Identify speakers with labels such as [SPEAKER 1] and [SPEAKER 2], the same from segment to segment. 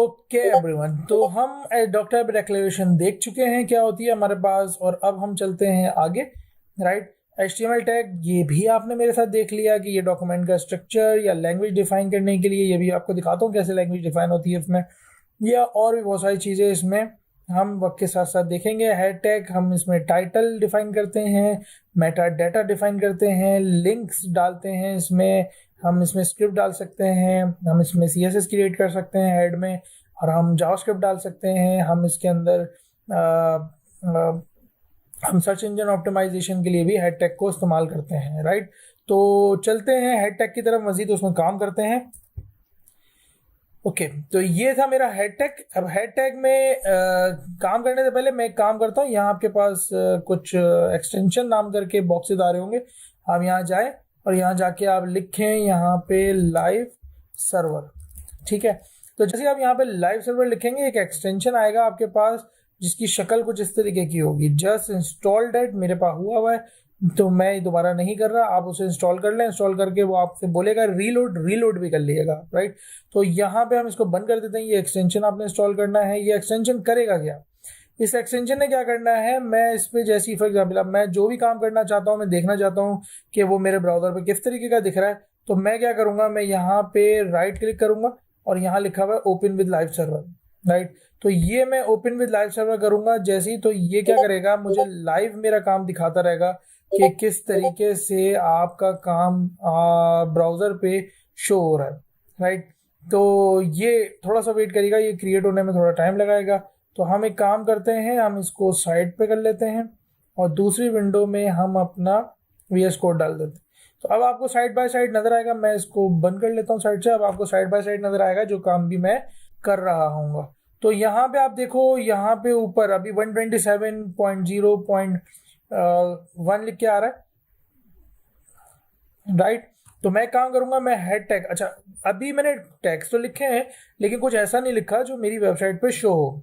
[SPEAKER 1] Okay everyone, तो हम doctor declaration देख चुके हैं क्या होती है हमारे पास, और अब हम चलते हैं आगे। राइट, HTML टैग ये भी आपने मेरे साथ देख लिया कि ये डॉक्यूमेंट का स्ट्रक्चर या लैंग्वेज डिफाइन करने के लिए, ये भी आपको दिखाता हूँ कैसे लैंग्वेज डिफाइन होती है इसमें, या और भी बहुत सारी चीज़ें इसमें हम वक्त के साथ साथ देखेंगे। हेड टैग हम इसमें टाइटल डिफाइन करते हैं, मेटा डाटा डिफाइन करते हैं, लिंक्स डालते हैं इसमें, हम इसमें स्क्रिप्ट डाल सकते हैं, हम इसमें CSS क्रिएट कर सकते हैं हेड में, और हम जावास्क्रिप्ट डाल सकते हैं। हम इसके अंदर हम सर्च इंजन ऑप्टिमाइजेशन के लिए भी हेड टैग को इस्तेमाल करते हैं। राइट, तो चलते हैं हेड टैग की तरफ, मजीद उसमें काम करते हैं। ओके, तो ये था मेरा हेड टैग। अब हेड टैग में काम करने से पहले मैं एक काम करता हूँ, यहाँ आपके पास कुछ एक्सटेंशन नाम करके बॉक्सेस आ रहे होंगे, आप यहाँ जाएं और यहाँ जाके आप लिखें यहाँ पे लाइव सर्वर। ठीक है, तो जैसे आप यहाँ पे लाइव सर्वर लिखेंगे एक एक्सटेंशन आएगा आपके पास जिसकी शक्ल कुछ इस तरीके की होगी। जस्ट इंस्टॉल डेट मेरे पास हुआ है तो मैं दोबारा नहीं कर रहा, आप उसे इंस्टॉल कर लें। इंस्टॉल करके वो आपसे बोलेगा रीलोड भी कर लीजिएगा। राइट, तो यहाँ पे हम इसको बंद कर देते हैं। ये एक्सटेंशन आपने इंस्टॉल करना है। ये एक्सटेंशन करेगा क्या, इस एक्सटेंशन ने क्या करना है, मैं इस पे जैसी फॉर एग्जाम्पल अब मैं जो भी काम करना चाहता हूँ, मैं देखना चाहता हूँ कि वो मेरे ब्राउजर पे किस तरीके का दिख रहा है, तो मैं क्या करूँगा, मैं यहाँ पे राइट क्लिक करूँगा और यहाँ लिखा हुआ है open with live server. Right, तो ये मैं ओपन विद लाइव सर्वर करूँगा जैसे ही, तो ये क्या करेगा, मुझे लाइव मेरा काम दिखाता रहेगा कि किस तरीके से आपका काम ब्राउजर पे शो हो रहा है। राइट, तो ये थोड़ा सा वेट करेगा, ये क्रिएट होने में थोड़ा टाइम लगाएगा। तो हम एक काम करते हैं, हम इसको साइड पे कर लेते हैं और दूसरी विंडो में हम अपना VS कोड डाल देते हैं। तो अब आपको साइड बाय साइड नजर आएगा। मैं इसको बंद कर लेता हूँ साइड से। अब आपको साइड बाय साइड नजर आएगा जो काम भी मैं कर रहा हूँ। तो यहाँ पे आप देखो, यहाँ पे ऊपर अभी 127.0.1 लिख के आ रहा है। राइट, तो मैं काम करूंगा, मैं हेड टैग, अच्छा अभी मैंने टैग्स तो लिखे हैं लेकिन कुछ ऐसा नहीं लिखा जो मेरी वेबसाइट पे शो हो,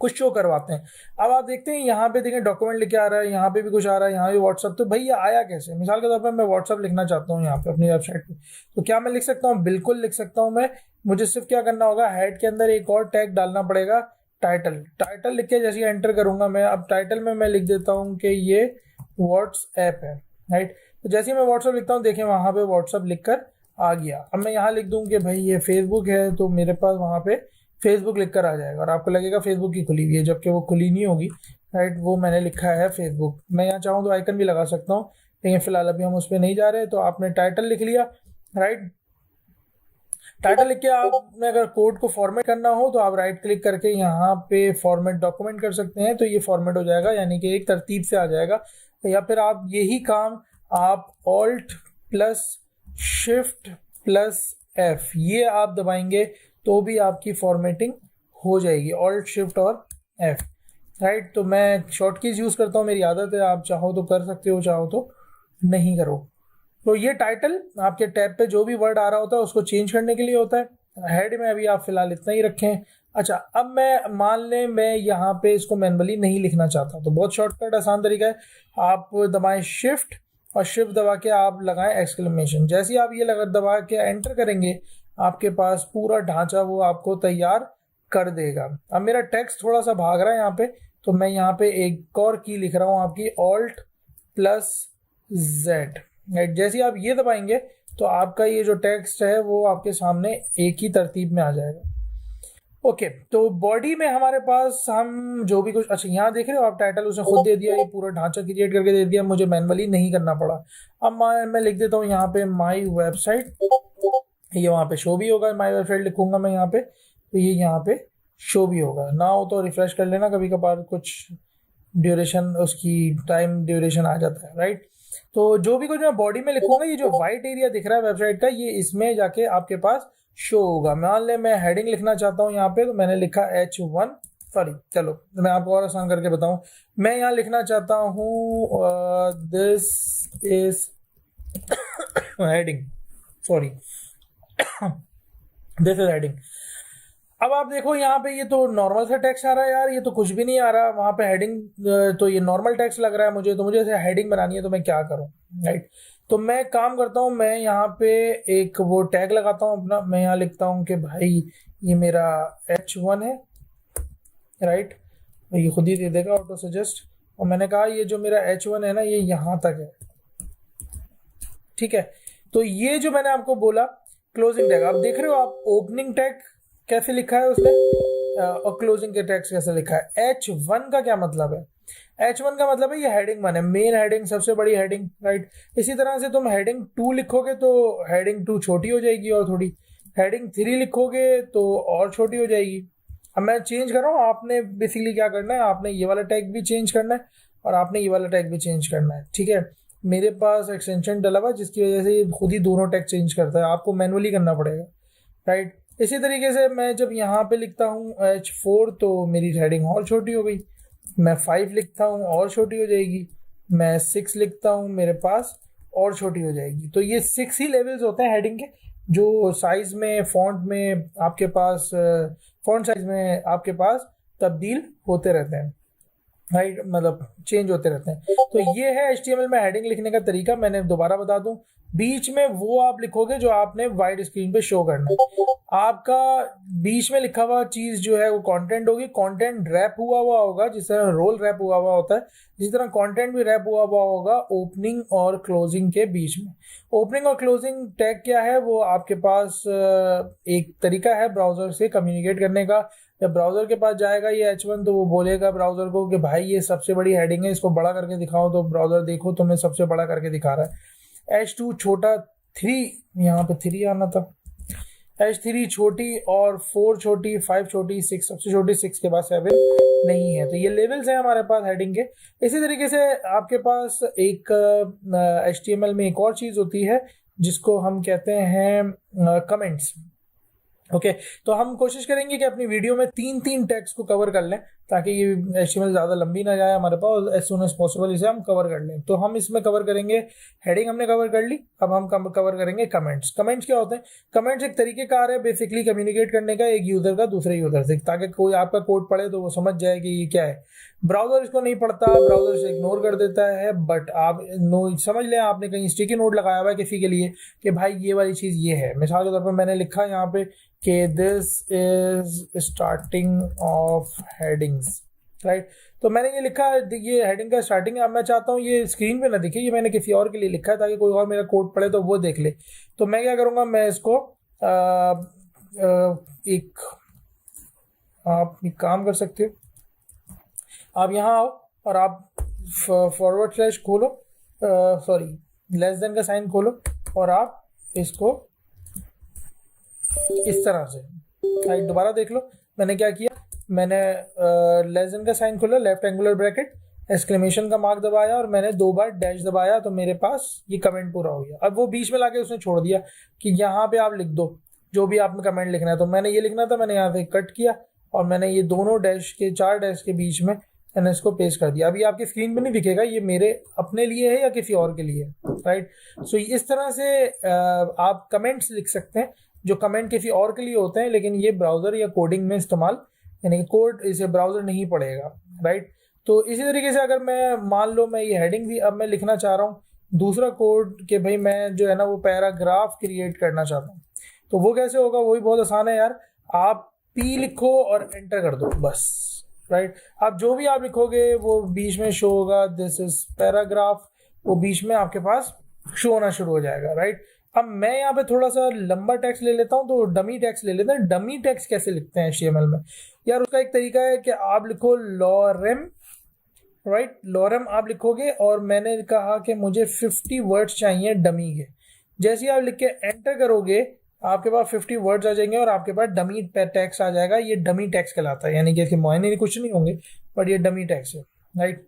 [SPEAKER 1] कुछ शो करवाते हैं। अब आप देखते हैं यहाँ पे देखें डॉक्यूमेंट लिखे आ रहा है, यहाँ पे भी कुछ आ रहा है, यहाँ भी व्हाट्सअप। तो भाई ये आया कैसे, मिसाल के तौर पर मैं व्हाट्सअप लिखना चाहता हूँ यहाँ पे अपनी वेबसाइट पे, तो क्या मैं लिख सकता हूँ, बिल्कुल लिख सकता हूँ मैं। मुझे सिर्फ क्या करना होगा, हेड के अंदर एक और टैग डालना पड़ेगा, टाइटल लिख के जैसे एंटर करूंगा मैं, अब टाइटल में मैं लिख देता हूँ कि ये व्हाट्सएप है। राइट, तो जैसे ही मैं व्हाट्सएप लिखता हूँ देखें वहां पे व्हाट्सएप लिखकर आ गया। अब मैं यहाँ लिख दूं कि भाई ये फेसबुक है, तो मेरे पास वहां पे फेसबुक लिखकर आ जाएगा और आपको लगेगा फेसबुक की खुली हुई है, जबकि वो खुली नहीं होगी। राइट, वो मैंने लिखा है फेसबुक। मैं यहाँ चाहूँ तो आइकन भी लगा सकता हूँ, लेकिन फिलहाल अभी हम उस पर नहीं जा रहे। तो आपने टाइटल लिख लिया। राइट, टाइटल लिख के आपने अगर कोड को फॉर्मेट करना हो तो आप राइट क्लिक करके यहाँ पे फॉर्मेट डॉक्यूमेंट कर सकते हैं, तो ये फॉर्मेट हो जाएगा, यानी कि एक तरतीब से आ जाएगा। या फिर आप यही काम आप alt plus shift plus F ये आप दबाएंगे तो भी आपकी फॉर्मेटिंग हो जाएगी, ऑल्ट शिफ्ट और F। राइट, तो मैं शॉर्ट कीज यूज़ करता हूँ, मेरी आदत है, आप चाहो तो कर सकते हो, चाहो तो नहीं करो। तो ये टाइटल आपके टैब पे जो भी वर्ड आ रहा होता है उसको चेंज करने के लिए होता है। हेड में अभी आप फिलहाल इतना ही रखें। अच्छा, अब मैं मान लें मैं यहाँ पे इसको मैनुअली नहीं लिखना चाहता, तो बहुत शॉर्टकट आसान तरीका है, आप दबाएं शिफ्ट और शिफ्ट दबा के आप लगाएं एक्सक्लेमेशन। जैसे ही आप ये लगा दबा के एंटर करेंगे आपके पास पूरा ढांचा वो आपको तैयार कर देगा। अब मेरा टेक्स्ट थोड़ा सा भाग रहा है यहाँ पे, तो मैं यहाँ पे एक और की लिख रहा हूँ आपकी ऑल्ट प्लस Z। राइट, जैसे आप ये दबाएंगे तो आपका ये जो टेक्स्ट है वो आपके सामने एक ही तरतीब में आ जाएगा। ओके, तो बॉडी में हमारे पास हम जो भी कुछ, अच्छा यहाँ देख रहे हो आप, टाइटल उसने खुद दे दिया, ये पूरा ढांचा क्रिएट करके दे दिया, मुझे मैनुअली नहीं करना पड़ा। अब मैं लिख देता हूँ यहाँ पे माई वेबसाइट, ये वहाँ पे शो भी होगा। माई वेबसाइट लिखूंगा मैं यहाँ पे, तो ये यहाँ पे शो भी होगा। ना हो तो रिफ्रेश कर लेना, कभी कभार कुछ ड्यूरेशन, उसकी टाइम ड्यूरेशन आ जाता है। राइट, तो जो भी कुछ मैं बॉडी में लिखूंगा, ये जो व्हाइट एरिया दिख रहा है वेबसाइट का, ये इसमें जाके आपके पास शो होगा। मान ले मैं हेडिंग लिखना चाहता हूँ यहाँ पे, तो मैंने लिखा H1, सॉरी चलो मैं आपको और आसान करके बताऊं, मैं यहाँ लिखना चाहता हूँ this is heading, sorry this is heading. अब आप देखो यहाँ पे ये तो नॉर्मल सा टेक्स्ट आ रहा है यार, ये तो कुछ भी नहीं आ रहा। वहां पे हेडिंग, तो ये नॉर्मल टेक्स्ट लग रहा है मुझे, तो मुझे ऐसे हेडिंग बनानी है, तो मैं क्या करूँ। राइट, तो मैं काम करता हूँ, मैं यहाँ पे एक वो टैग लगाता हूँ अपना, मैं यहाँ लिखता हूँ कि भाई ये मेरा H1 है, राइट, ये खुद ही दे देगा ऑटो सजेस्ट। और मैंने कहा ये जो मेरा H1 है ना ये यहाँ तक है, ठीक है। तो ये जो मैंने आपको बोला क्लोजिंग टैग, आप देख रहे हो आप ओपनिंग टैग कैसे लिखा है उसने और क्लोजिंग के टैग कैसे लिखा है। H1 का क्या मतलब है? H1 का मतलब है ये हेडिंग 1 है, मेन हेडिंग, सबसे बड़ी हेडिंग, राइट। इसी तरह से तुम हेडिंग 2 लिखोगे तो हेडिंग 2 छोटी हो जाएगी और थोड़ी, हेडिंग 3 लिखोगे तो और छोटी हो जाएगी। अब मैं चेंज कर रहा हूँ, आपने बेसिकली क्या करना है, आपने ये वाला टैग भी चेंज करना है और आपने ये वाला टैग भी चेंज करना है, ठीक है। मेरे पास एक्सटेंशन डला हुआ जिसकी वजह से ये खुद ही दोनों टैग चेंज करता है, आपको मैनुअली करना पड़ेगा, राइट। इसी तरीके से मैं जब यहाँ पे लिखता हूँ H4 तो मेरी हेडिंग और छोटी हो गई, मैं 5 लिखता हूँ और छोटी हो जाएगी, मैं 6 लिखता हूँ मेरे पास और छोटी हो जाएगी। तो ये 6 ही लेवल्स होते हैं हेडिंग के, जो साइज में, फॉन्ट में आपके पास, फॉन्ट साइज में आपके पास तब्दील होते रहते हैं, राइट, मतलब चेंज होते रहते हैं। तो ये है HTML में हेडिंग लिखने का तरीका। मैंने दोबारा बता दूं, बीच में वो आप लिखोगे जो आपने वाइड स्क्रीन पे शो करना है। आपका बीच में लिखा हुआ चीज जो है वो कंटेंट होगी, कंटेंट रैप हुआ होगा, जिस तरह रोल रैप हुआ होता है, इसी तरह कंटेंट भी रैप हुआ होगा ओपनिंग और क्लोजिंग के बीच में। ओपनिंग और क्लोजिंग टैग क्या है, वो आपके पास एक तरीका है ब्राउजर से कम्युनिकेट करने का। जब ब्राउजर के पास जाएगा ये H1 तो वो बोलेगा ब्राउजर को कि भाई ये सबसे बड़ी हेडिंग है, इसको बड़ा करके दिखाओ, तो ब्राउजर देखो तुम्हें सबसे बड़ा करके दिखा रहा है। H2 छोटा, 3 यहाँ पे 3 आना था, H3 छोटी और 4 छोटी, 5 छोटी, 6 सबसे छोटी, 6 के बाद 7 नहीं है। तो ये लेवल्स हैं हमारे पास हेडिंग के। इसी तरीके से आपके पास एक HTML में एक और चीज होती है जिसको हम कहते हैं कमेंट्स। ओके, तो हम कोशिश करेंगे कि अपनी वीडियो में 3 टैग्स को कवर कर लें ताकि ये HTML ज़्यादा लंबी ना जाए हमारे पास, एज सुन एज पॉसिबल इसे हम कवर कर लें। तो हम इसमें कवर करेंगे, हेडिंग हमने कवर कर ली, अब हम कवर करेंगे कमेंट्स। कमेंट्स क्या होते हैं? कमेंट्स एक तरीकेकार है बेसिकली कम्युनिकेट करने का एक यूज़र का दूसरे यूज़र से, ताकि कोई आपका कोड पढ़े तो वो समझ जाए कि ये क्या है। ब्राउजर इसको नहीं पढ़ता, ब्राउजर से इग्नोर कर देता है, बट आप समझ लें आपने कहीं स्टिकी नोट लगाया हुआ है किसी के लिए कि भाई ये वाली चीज़ ये है। मिसाल के तौर पर मैंने लिखा यहाँ पे कि this is starting of headings, right. तो मैंने ये लिखा, ये हेडिंग का स्टार्टिंग है। अब मैं चाहता हूँ ये स्क्रीन पे ना दिखे, ये मैंने किसी और के लिए लिखा है ताकि कोई और मेरा कोड पढ़े तो वो देख ले। तो मैं क्या करूँगा, मैं इसको आप एक काम कर सकते हो, आप यहाँ आओ और आप फॉरवर्ड स्लैश खोलो, सॉरी लेस देन का साइन खोलो और आप इसको इस तरह से, राइट, दोबारा देख लो मैंने क्या किया। मैंने लेस देन का साइन खोला, लेफ्ट एंगुलर ब्रैकेट, एक्सक्लेमेशन का मार्क दबाया और मैंने 2 बार डैश दबाया, तो मेरे पास ये कमेंट पूरा हो गया। अब वो बीच में लाके उसने छोड़ दिया कि यहाँ पे आप लिख दो जो भी आपने कमेंट लिखना है। तो मैंने ये लिखना था, मैंने यहाँ से कट किया और मैंने ये दोनों डैश के 4 डैश के बीच में मैंने इसको पेस्ट कर दिया। अभी आपकी स्क्रीन पे नहीं दिखेगा, ये मेरे अपने लिए है या किसी और के लिए, राइट। सो इस तरह से आप कमेंट्स लिख सकते हैं जो कमेंट किसी और के लिए होते हैं, लेकिन ये ब्राउजर या कोडिंग में इस्तेमाल, यानी कि कोड इसे ब्राउजर नहीं पढ़ेगा, राइट। तो इसी तरीके से अगर मैं मान लो मैं ये हेडिंग भी अब मैं लिखना चाह रहा हूँ दूसरा कोड कि भाई मैं जो है ना वो पैराग्राफ क्रिएट करना चाहता हूँ, तो वो कैसे होगा? वो भी बहुत आसान है यार। आप P लिखो और एंटर कर दो बस, राइट। आप जो भी आप लिखोगे वो बीच में शो होगा, दिस इज पैराग्राफ, वो बीच में आपके पास शो होना शुरू हो जाएगा, राइट। अब मैं यहाँ पे थोड़ा सा लंबा टेक्स्ट ले लेता हूँ, तो डमी टेक्स्ट ले लेते हैं। डमी टेक्स्ट कैसे लिखते हैं HTML में यार? उसका एक तरीका है कि आप लिखो लॉरेम, राइट, लॉरेम आप लिखोगे और मैंने कहा कि मुझे 50 वर्ड्स चाहिए डमी के। जैसे ही आप लिख के एंटर करोगे आपके पास 50 वर्ड्स आ जाएंगे और आपके पास डमी टेक्स्ट आ जाएगा। ये डमी टेक्स्ट कहलाता है, यानी कि इसके मायने कुछ नहीं होंगे, बट ये डमी टेक्स्ट है, राइट।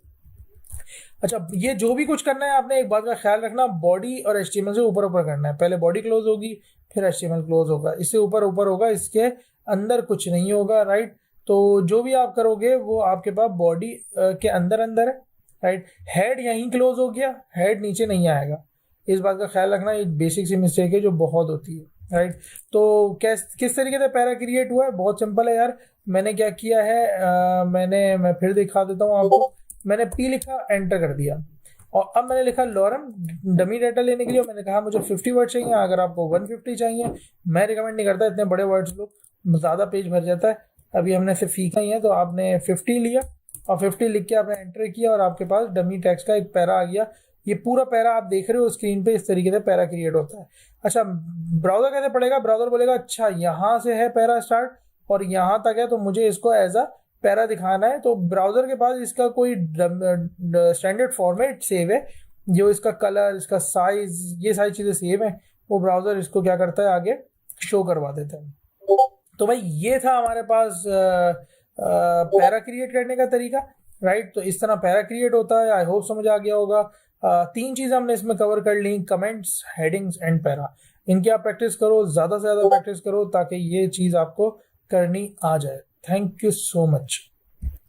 [SPEAKER 1] अच्छा, ये जो भी कुछ करना है आपने एक बात का ख्याल रखना, बॉडी और HTML से ऊपर ऊपर करना है। पहले बॉडी क्लोज होगी फिर HTML क्लोज होगा, इससे ऊपर ऊपर होगा, इसके अंदर कुछ नहीं होगा, राइट। तो जो भी आप करोगे वो आपके पास बॉडी के अंदर अंदर है, राइट। हेड यहीं क्लोज हो गया, हेड नीचे नहीं आएगा, इस बात का ख्याल रखना। एक बेसिक सी मिस्टेक है जो बहुत होती है, राइट। तो किस तरीके से पैरा क्रिएट हुआ है? बहुत सिंपल है यार। मैंने क्या किया है, मैं फिर दिखा देता हूँ आपको। मैंने P लिखा, एंटर कर दिया और अब मैंने लिखा लॉरेम डमी डाटा लेने के लिए। मैंने कहा मुझे 50 वर्ड चाहिए, अगर आपको 150 चाहिए, मैं रिकमेंड नहीं करता इतने बड़े वर्ड्स लो, ज़्यादा पेज भर जाता है। अभी हमने सिर्फ सीखा ही है, तो आपने 50 लिया और 50 लिख के आपने एंटर किया और आपके पास डमी टेक्स्ट का एक पैरा आ गया। ये पूरा पैरा आप देख रहे हो स्क्रीन पे, इस तरीके से पैरा क्रिएट होता है। अच्छा, ब्राउजर कैसे पढ़ेगा? ब्राउजर बोलेगा अच्छा यहाँ से है पैरा स्टार्ट और यहाँ तक है, तो मुझे इसको एज अ पैरा दिखाना है। तो ब्राउजर के पास इसका कोई स्टैंडर्ड फॉर्मेट सेव है, जो इसका कलर, इसका साइज, ये सारी चीज़ें सेव है, वो ब्राउजर इसको क्या करता है आगे शो करवा देता है। तो भाई ये था हमारे पास पैरा क्रिएट करने का तरीका, राइट। तो इस तरह पैरा क्रिएट होता है। आई होप समझ आ गया होगा। 3 चीज़ हमने इसमें कवर कर ली, कमेंट्स, हेडिंग्स एंड पैरा। इनकी आप प्रैक्टिस करो, ज़्यादा से ज़्यादा प्रैक्टिस करो ताकि ये चीज़ आपको करनी आ जाए। Thank you so much.